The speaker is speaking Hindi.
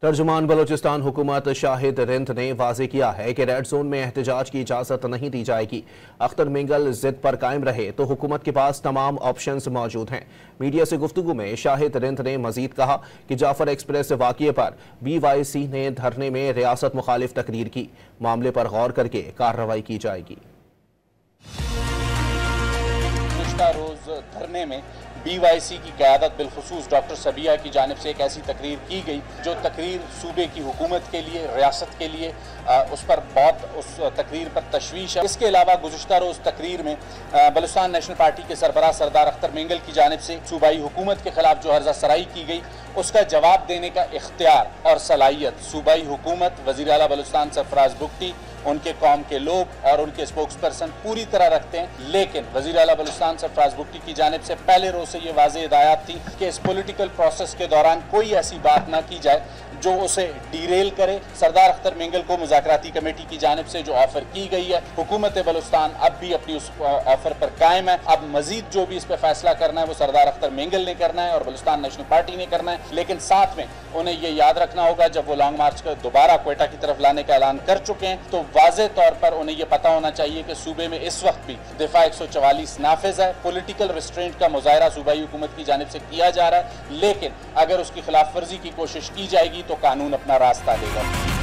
तर्जुमान बलोचिस्तान हुकूमत शाहिद रिंद ने वाजे किया है कि रेड जोन में एहतजाज की इजाजत नहीं दी जाएगी। अख्तर मिंगल जिद पर कायम रहे तो हुकूमत के पास तमाम ऑप्शंस मौजूद हैं। मीडिया से गुफ्तगू में शाहिद रिंद ने मजीद कहा कि जाफर एक्सप्रेस वाक़े पर BYC ने धरने में रियासत मुखालिफ तकरीर की। मामले पर गौर करके कार्रवाई की जाएगी। रोज धरने में BYC की क़यादत बिलखुसूस डॉक्टर सबिया की जानिब से एक ऐसी तकरीर की गई जो तकरीर सूबे की हुकूमत के लिए, रियासत के लिए उस पर बहुत उस तकरीर पर तशवीश है। इसके अलावा गुज़िश्ता रोज़ तकरीर में बलूचिस्तान नेशनल पार्टी के सरबराह सरदार अख्तर मिंगल की जानिब से सूबाई हुकूमत के खिलाफ जो हर्जा सराई की गई उसका जवाब देने का इख्तियार और सलाहियत सूबाई हुकूमत, वज़ीर आला बलूचिस्तान सरफराज बुगटी, उनके कौम के लोग और उनके स्पोक्स पर्सन पूरी तरह रखते हैं। लेकिन वज़ीर आला बलूचिस्तान सरफराज बुगटी की जानिब से पहले रोज से ये वाज़ेह हिदायत थी कि इस पॉलिटिकल प्रोसेस के दौरान कोई ऐसी बात ना की जाए जो उसे डीरेल करे। सरदार अख्तर मिंगल को मुज़ाकराती कमेटी की जानिब से जो ऑफर की गई है, हुकूमत बलूचिस्तान अब भी अपनी उस ऑफर पर कायम है। अब मजीद जो भी इस पर फैसला करना है वो सरदार अख्तर मिंगल ने करना है और बलूचिस्तान नेशनल पार्टी ने करना है। लेकिन साथ में उन्हें ये याद रखना होगा जब वो लॉन्ग मार्च को दोबारा क्वेटा की तरफ लाने का ऐलान कर चुके हैं तो वाज़ेह तौर पर उन्हें यह पता होना चाहिए कि सूबे में इस वक्त भी दिफा 144 नाफिज है। पॉलिटिकल रिस्ट्रेंट का मुजाहरा सूबाई हुकूमत की जानिब से किया जा रहा है, लेकिन अगर उसकी खिलाफ वर्जी की कोशिश की जाएगी तो कानून अपना रास्ता लेगा।